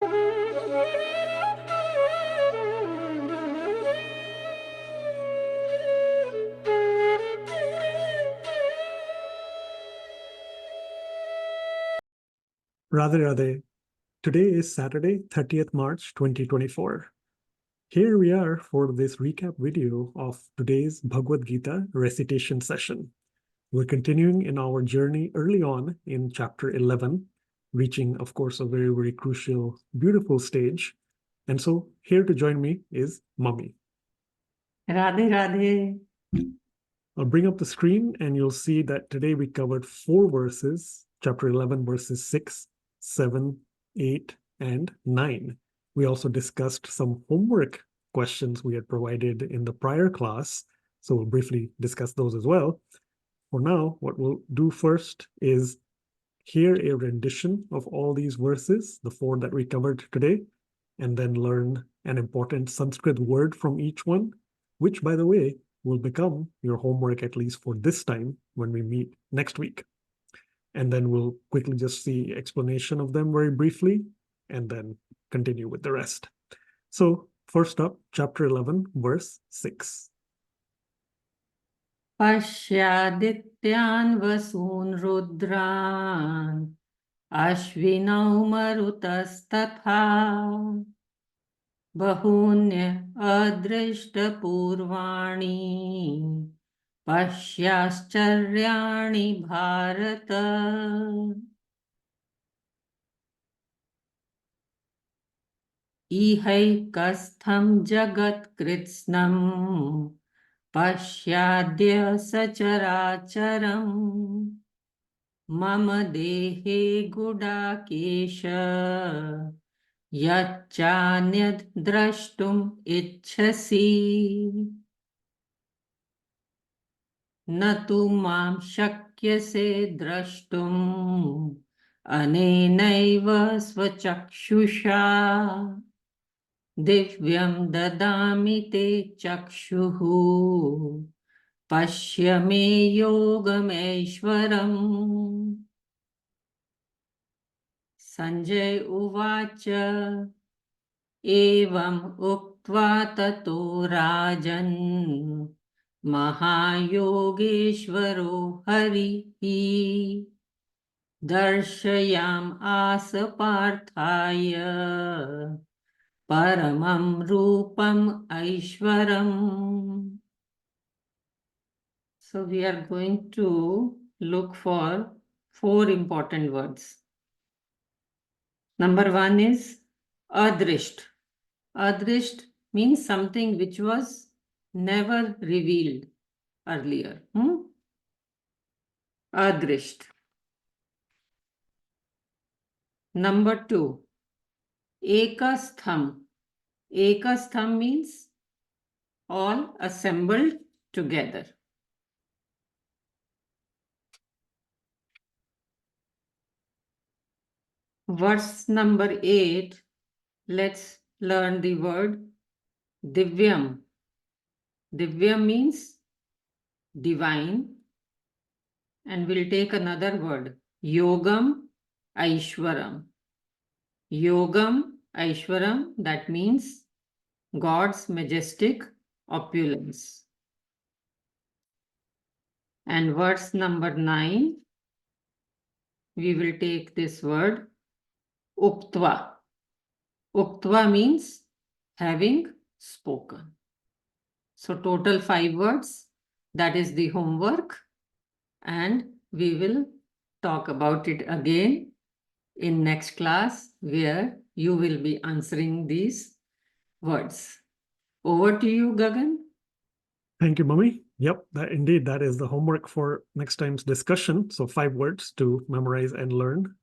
Radha Radhe. Today is Saturday, 30th March 2024. Here we are for this recap video of today's Bhagavad Gita recitation session. We're continuing in our journey early on in chapter 11, reaching, of course, a very, very crucial, beautiful stage. And so here to join me is Mummy. Radhe Radhe. I'll bring up the screen and you'll see that today we covered 4 verses, chapter 11, verses 6, 7, 8, and 9. We also discussed some homework questions we had provided in the prior class, so we'll briefly discuss those as well. For now, what we'll do first is hear a rendition of all these verses, the 4 that we covered today, and then learn an important Sanskrit word from each one, which, by the way, will become your homework at least for this time when we meet next week. And then we'll quickly just see explanation of them very briefly, and then continue with the rest. So first up, chapter 11, verse 6. Pashyadityan vasoon rudran ashvinau marutastatha bahunya adrishta purvani pasyascharyaani bharata ihaikastham jagat kritsnam Pashyadya sacharacharam mama dehe gudakesha yachanyad drashtum ichhasi natu mam shakyase drashtum anenaiva svachakshusha Divyam dadami te chakshuhu Pashya me yogameshwaram Sanjay uvacha Evam uktva tato rajan Mahayogeshwaro harihi Darshayam asa parthaya Paramam Rupam Aishwaram. So we are going to look for 4 important words. Number 1 is Adrisht. Adrisht means something which was never revealed earlier. Adrisht. Number 2, Ekastham. Ekastham means all assembled together. Verse number 8, let's learn the word Divyam. Divyam means divine. And we'll take another word, Yogam Aishwaram. Yogam Aishwaram, that means God's majestic opulence. And verse number 9, we will take this word, Uktva. Uktva means having spoken. So total 5 words, that is the homework. And we will talk about it again in next class where you will be answering these words. Over to you, Gagan. Thank you, Mummy. Yep, that is the homework for next time's discussion. So 5 words to memorize and learn.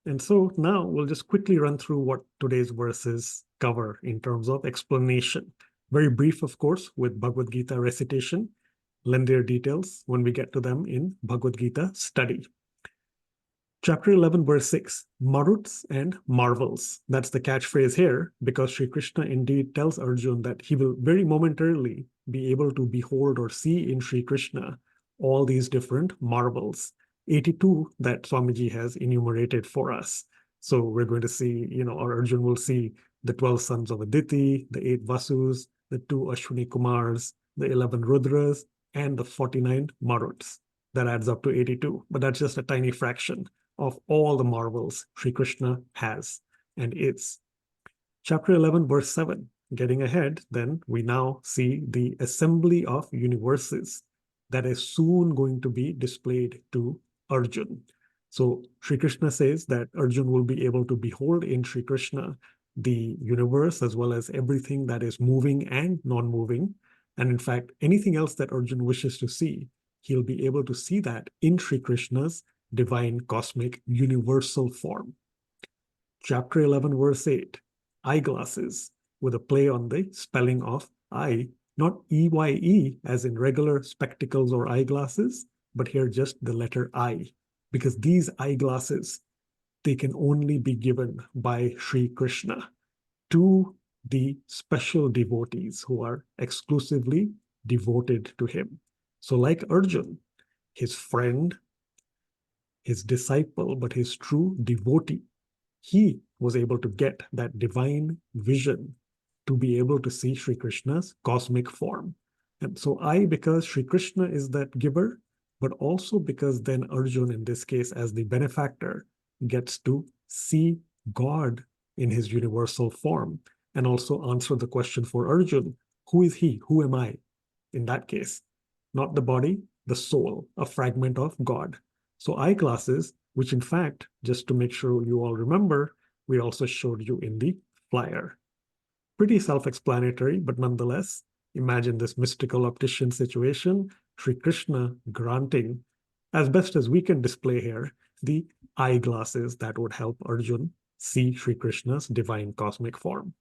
And so now we'll just quickly run through what today's verses cover in terms of explanation. Very brief, of course, with Bhagavad Gita recitation. Lengthier details when we get to them in Bhagavad Gita study. Chapter 11, verse 6, Maruts and marvels. That's the catchphrase here, because Sri Krishna indeed tells Arjun that he will very momentarily be able to behold or see in Sri Krishna all these different marvels. 82 that Swamiji has enumerated for us. So we're going to see, or Arjun will see the 12 sons of Aditi, the 8 Vasus, the 2 Ashwini Kumars, the 11 Rudras, and the 49 Maruts. That adds up to 82. But that's just a tiny fraction of all the marvels Sri Krishna has and is. Chapter 11, verse 7. Getting ahead, then we now see the assembly of universes that is soon going to be displayed to Arjun. So Sri Krishna says that Arjun will be able to behold in Sri Krishna the universe as well as everything that is moving and non-moving. And in fact, anything else that Arjun wishes to see, he'll be able to see that in Sri Krishna's divine cosmic universal form. Chapter 11, verse 8, eyeglasses, with a play on the spelling of eye, not EYE as in regular spectacles or eyeglasses, but here just the letter I, because these eyeglasses, they can only be given by Sri Krishna to the special devotees who are exclusively devoted to him. So like Arjun, his friend, his disciple, but his true devotee, he was able to get that divine vision to be able to see Sri Krishna's cosmic form. And so because Sri Krishna is that giver, but also because then Arjun, in this case, as the benefactor, gets to see God in his universal form and also answer the question for Arjun, who is he? Who am I? In that case, not the body, the soul, a fragment of God. So eyeglasses, which in fact, just to make sure you all remember, we also showed you in the flyer. Pretty self-explanatory, but nonetheless, imagine this mystical optician situation, Sri Krishna granting, as best as we can display here, the eyeglasses that would help Arjun see Sri Krishna's divine cosmic form.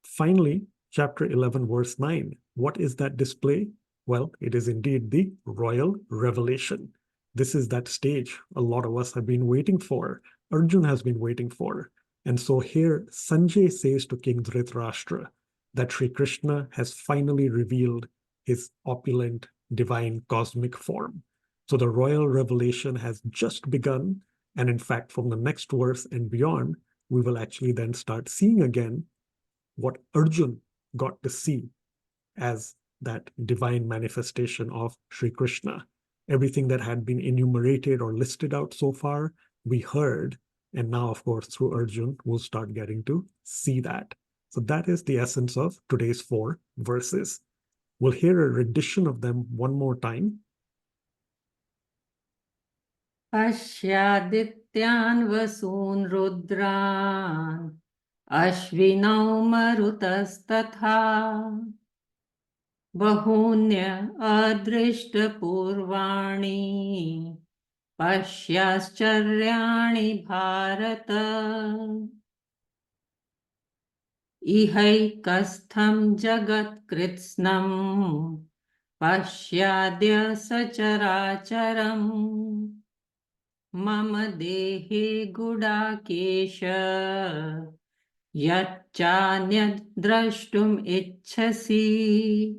Finally, chapter 11, verse 9. What is that display? Well, it is indeed the royal revelation. This is that stage a lot of us have been waiting for. Arjun has been waiting for. And so here, Sanjay says to King Dhritarashtra that Sri Krishna has finally revealed his opulent, divine, cosmic form. So the royal revelation has just begun. And in fact, from the next verse and beyond, we will actually then start seeing again what Arjun got to see as that divine manifestation of Sri Krishna. Everything that had been enumerated or listed out so far, we heard. And now, of course, through Arjun, we'll start getting to see that. So that is the essence of today's 4 verses. We'll hear a rendition of them one more time. Ashyadityan vasoon rudran Ashvinau marutastatha Bahunya adrishtapurvani Pashyascharyaani bharata Ihaikastham jagat kritsnam Pashyadya sacharacharam Mama dehe gudakesha Yachanyad drashtum ichhasi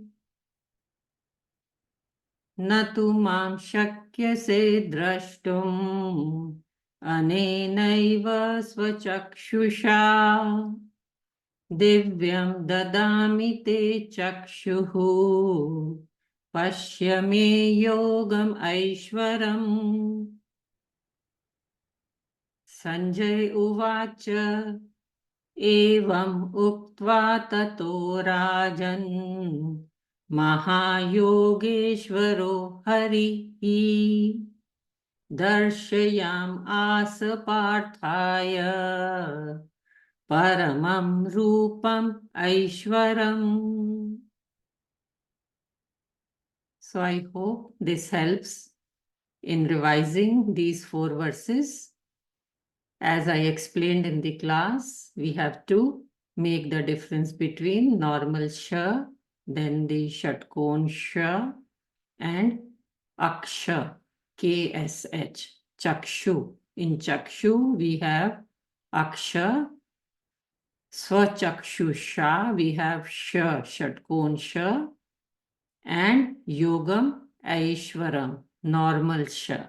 Natu mam shakyase drashtum Anenaiva svachakshusha Divyam dadami te chakshuhu Pashya me yogam aishwaram Sanjay uvacha Evam uktva tato rajan Mahayogeshwaro harihi Darshayam asa parthaya Paramam rupam aishwaram. So I hope this helps in revising these 4 verses. As I explained in the class, we have to make the difference between normal sha, then the shatkon sha, and aksha, KSH, chakshu. In chakshu, we have aksha. Swachakshusha, we have sha, shatkon sha, and yogam aishwaram, normal sha.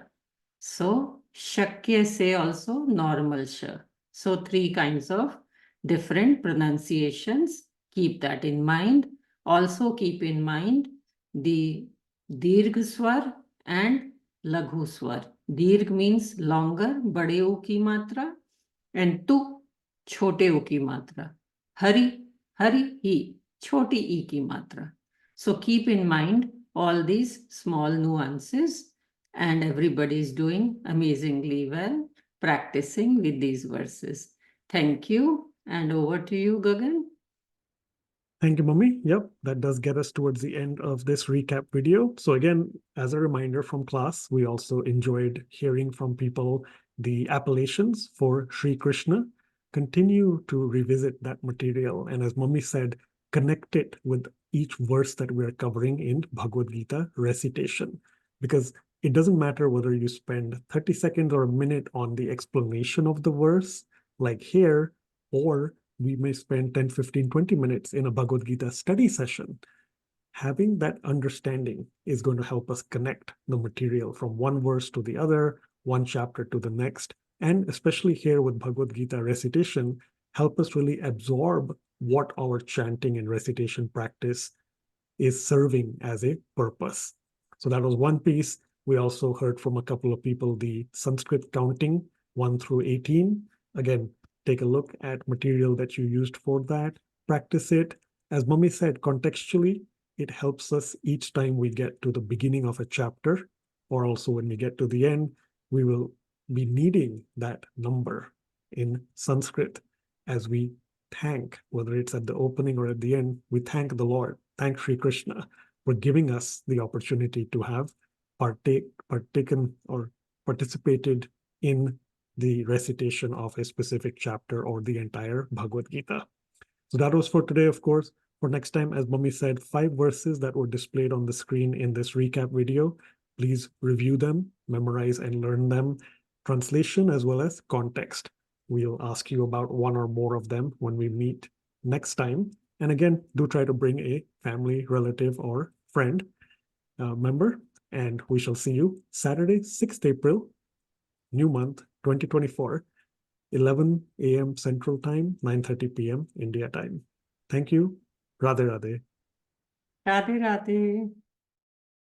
So, shakya se also normal sha. So 3 kinds of different pronunciations. Keep that in mind. Also keep in mind the Dirgh Swar and Laghu Swar. Dirgh means longer, bade U ki matra, and Tu, chote U ki matra. Hari, Hari, Hi, choti I ki matra. So keep in mind all these small nuances, and everybody is doing amazingly well practicing with these verses. Thank you, and over to you, Gagan. Thank you, Mummy. Yep, that does get us towards the end of this recap video. So again, as a reminder from class, we also enjoyed hearing from people the appellations for Sri Krishna. Continue to revisit that material. And as Mummy said, connect it with each verse that we're covering in Bhagavad Gita Recitation. Because it doesn't matter whether you spend 30 seconds or a minute on the explanation of the verse, like here, or we may spend 10, 15, 20 minutes in a Bhagavad Gita study session. Having that understanding is going to help us connect the material from one verse to the other, one chapter to the next, and especially here with Bhagavad Gita recitation, help us really absorb what our chanting and recitation practice is serving as a purpose. So that was one piece. We also heard from a couple of people the Sanskrit counting 1 through 18. Again, take a look at material that you used for that, practice it. As Mummy said, contextually, it helps us each time we get to the beginning of a chapter, or also when we get to the end, we will be needing that number in Sanskrit as we thank, whether it's at the opening or at the end, we thank the Lord, thank Sri Krishna for giving us the opportunity to have partaken or participated in the recitation of a specific chapter or the entire Bhagavad Gita. So that was for today, of course. For next time, as Mummy said, 5 verses that were displayed on the screen in this recap video. Please review them, memorize and learn them, translation as well as context. We'll ask you about one or more of them when we meet next time. And again, do try to bring a family, relative, or friend member. And we shall see you Saturday, 6th April, new month, 2024, 11 a.m. Central Time, 9:30 p.m. India time. Thank you. Radhe Radhe. Radhe Radhe.